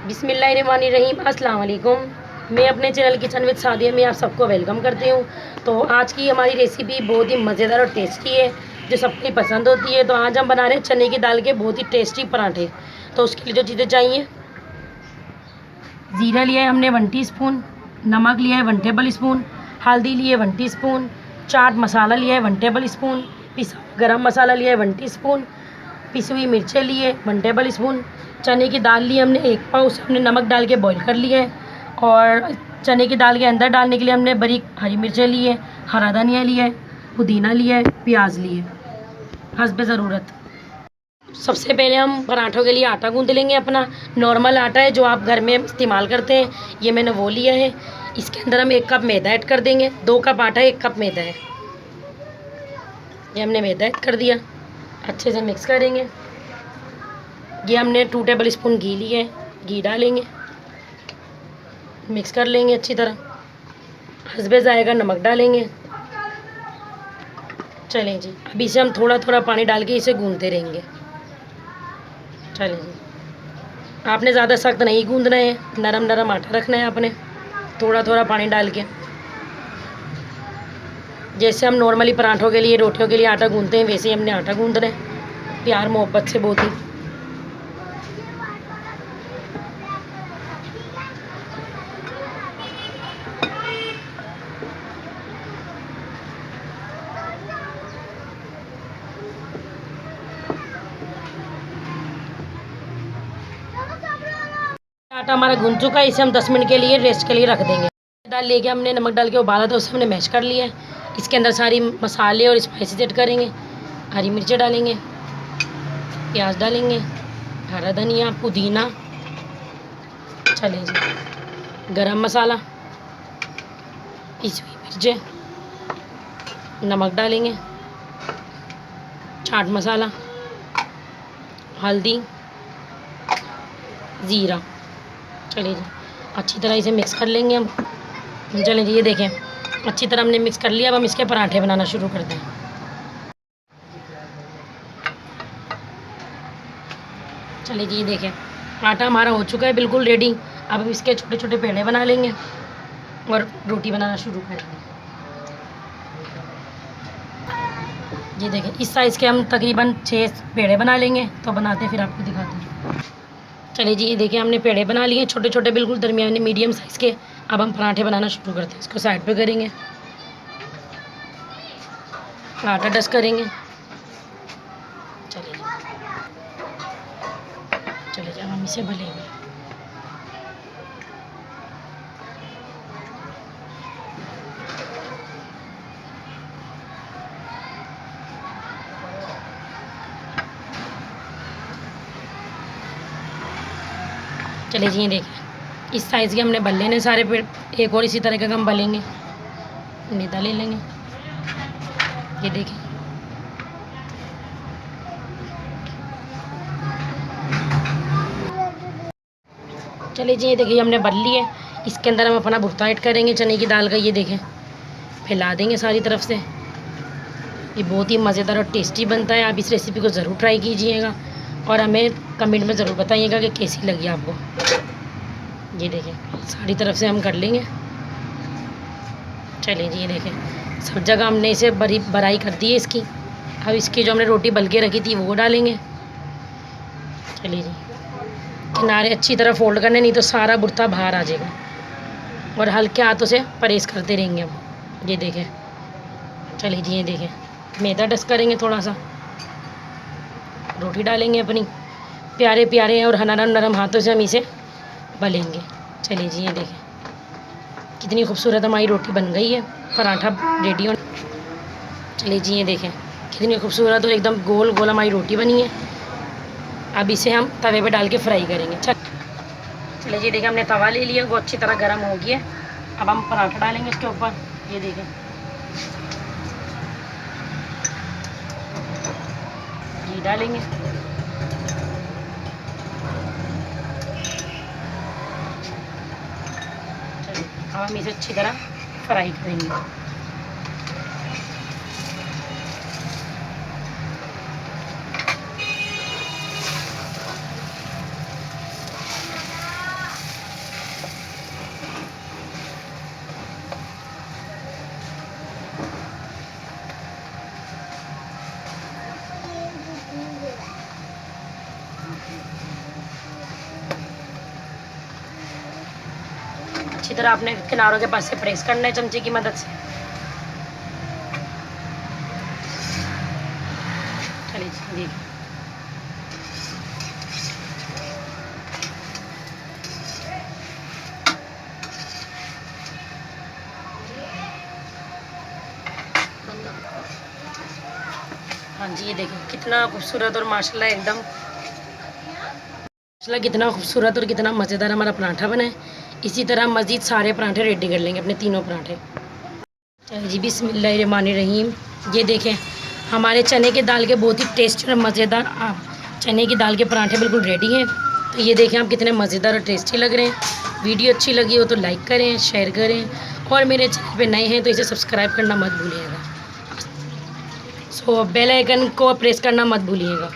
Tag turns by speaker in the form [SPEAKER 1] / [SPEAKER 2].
[SPEAKER 1] बिस्मिल्लाहिर्रहमानिर्रहीम, अस्सलाम वालेकुम। मैं अपने चैनल किचन विद सादिया में आप सबको वेलकम करती हूँ। तो आज की हमारी रेसिपी बहुत ही मज़ेदार और टेस्टी है, जो सबको पसंद होती है। तो आज हम बना रहे हैं चने की दाल के बहुत ही टेस्टी पराठे। तो उसके लिए जो चीज़ें चाहिए, ज़ीरा लिया है हमने 1 टीस्पून, नमक लिया है 1 टेबल स्पून, हल्दी लिए 1 टीस्पून, चाट मसाला लिया है 1 टेबल स्पून, पिसा गरम मसाला लिया है 1 टीस्पून, पिसी हुई मिर्चें लिए 1 टेबल स्पून, चने की दाल ली हमने 1 पाव, उसे हमने नमक डाल के बॉईल कर लिया है। और चने की दाल के अंदर डालने के लिए हमने बारीक हरी मिर्चें ली है, हरा धनिया लिया है, पुदीना लिया है, प्याज लिए हस्बे ज़रूरत। सबसे पहले हम पराठों के लिए आटा गूँध लेंगे। अपना नॉर्मल आटा है जो आप घर में इस्तेमाल करते हैं, ये मैंने वो लिया है। इसके अंदर हम 1 कप मैदा ऐड कर देंगे। 2 कप आटा 1 कप मैदा है, ये हमने मैदा ऐड कर दिया। अच्छे से मिक्स करेंगे। ये हमने 2 टेबल स्पून घी लिए है, घी डालेंगे, मिक्स कर लेंगे अच्छी तरह। हस्बे जाएगा नमक डालेंगे। चलें जी, अभी इसे हम थोड़ा थोड़ा पानी डाल के इसे गूँधते रहेंगे। चलें जी, आपने ज़्यादा सख्त नहीं गूँधना है, नरम नरम आटा रखना है आपने, थोड़ा थोड़ा पानी डाल के। जैसे हम नॉर्मली पराठों के लिए, रोटियों के लिए आटा गूँधते हैं, वैसे ही हमने आटा गूँधना है, प्यार मोहब्बत से बहुत ही। आटा हमारा गूंज चुका है, इसे हम 10 मिनट के लिए रेस्ट के लिए रख देंगे। दाल लेके हमने नमक डाल के उबाला था, उसे हमने मैश कर लिया है। इसके अंदर सारी मसाले और स्पाइसेस ऐड करेंगे। हरी मिर्चें डालेंगे, प्याज डालेंगे, हरा धनिया, पुदीना, चले जी, गरम मसाला, पिसी हुई मिर्चें, नमक डालेंगे, चाट मसाला, हल्दी, ज़ीरा। चलिए जी, अच्छी तरह इसे मिक्स कर लेंगे हम। चलें जी, ये देखें अच्छी तरह हमने मिक्स कर लिया। अब हम इसके पराठे बनाना शुरू करते हैं। चलिए जी, ये देखें आटा हमारा हो चुका है बिल्कुल रेडी। अब हम इसके छोटे छोटे पेड़े बना लेंगे और रोटी बनाना शुरू करेंगे। ये देखें इस साइज़ के हम तकरीबन 6 पेड़े बना लेंगे। तो बनाते हैं, फिर आपको दिखाते हैं। चलिए जी, ये देखिए हमने पेड़े बना लिए छोटे छोटे, बिल्कुल दरमियाने मीडियम साइज़ के। अब हम पराठे बनाना शुरू करते हैं। इसको साइड पे करेंगे, आटा डस्ट करेंगे। चलिए चलिए जी, अब हम इसे भलेंगे। चलिए जी, ये देखिए इस साइज़ के हमने बल लेने सारे पेड़। एक और इसी तरह का हम बलेंगे, मैदा ले लेंगे। ये देखिए चलिए जी, ये देखिए हमने बल लिए। इसके अंदर हम अपना भुर्ता ऐड करेंगे चने की दाल का। ये देखें फैला देंगे सारी तरफ से। ये बहुत ही मज़ेदार और टेस्टी बनता है। आप इस रेसिपी को ज़रूर ट्राई कीजिएगा और हमें कमेंट में ज़रूर बताइएगा कि कैसी लगी आपको। ये देखें सारी तरफ से हम कर लेंगे। चलिए जी, ये देखें सब जगह हमने इसे भराई कर दी है इसकी। अब इसकी जो हमने रोटी बल के रखी थी वो डालेंगे। चलिए जी, किनारे अच्छी तरह फोल्ड करने, नहीं तो सारा भुर्ता बाहर आ जाएगा। और हल्के हाथों से प्रेस करते रहेंगे हम। ये देखें चलिए जी, ये देखें मैदा डस्ट करेंगे, थोड़ा सा रोटी डालेंगे अपनी। प्यारे प्यारे और नरम नरम हाथों से हम इसे बलेंगे। चलिए जी, ये देखें कितनी खूबसूरत हमारी रोटी बन गई है। पराठा रेडी हो। चलिए जी, ये देखें कितनी खूबसूरत और एकदम गोल गोल हमारी रोटी बनी है। अब इसे हम तवे पे डाल के फ्राई करेंगे। चलिए जी, देखिए हमने तवा ले लिया, वो अच्छी तरह गर्म हो गया। अब हम पराठा डालेंगे इसके ऊपर। ये देखें घी डालेंगे, अब हम इसे अच्छी तरह फ्राई करेंगे। अच्छी तरह आपने किनारों के पास से प्रेस करना है चमचे की मदद से। चलिए जी देखिए। हाँ जी, ये देखिए कितना खूबसूरत और माशाल्लाह एकदम माशाल्लाह कितना खूबसूरत और कितना मज़ेदार हमारा पराठा बना है। इसी तरह मज़ीद सारे पराठे रेडी कर लेंगे, अपने तीनों पराठे। चलिए जी, बिस्मिल्लाहिर्रहमानिर्रहीम। ये देखें हमारे चने के दाल के बहुत ही टेस्टी और मज़ेदार चने की दाल के पराठे बिल्कुल रेडी हैं। तो ये देखें आप कितने मज़ेदार और टेस्टी लग रहे हैं। वीडियो अच्छी लगी हो तो लाइक करें, शेयर करें और मेरे चैनल पे नए हैं तो इसे सब्सक्राइब करना मत भूलिएगा। सो बेल आइकन को प्रेस करना मत भूलिएगा।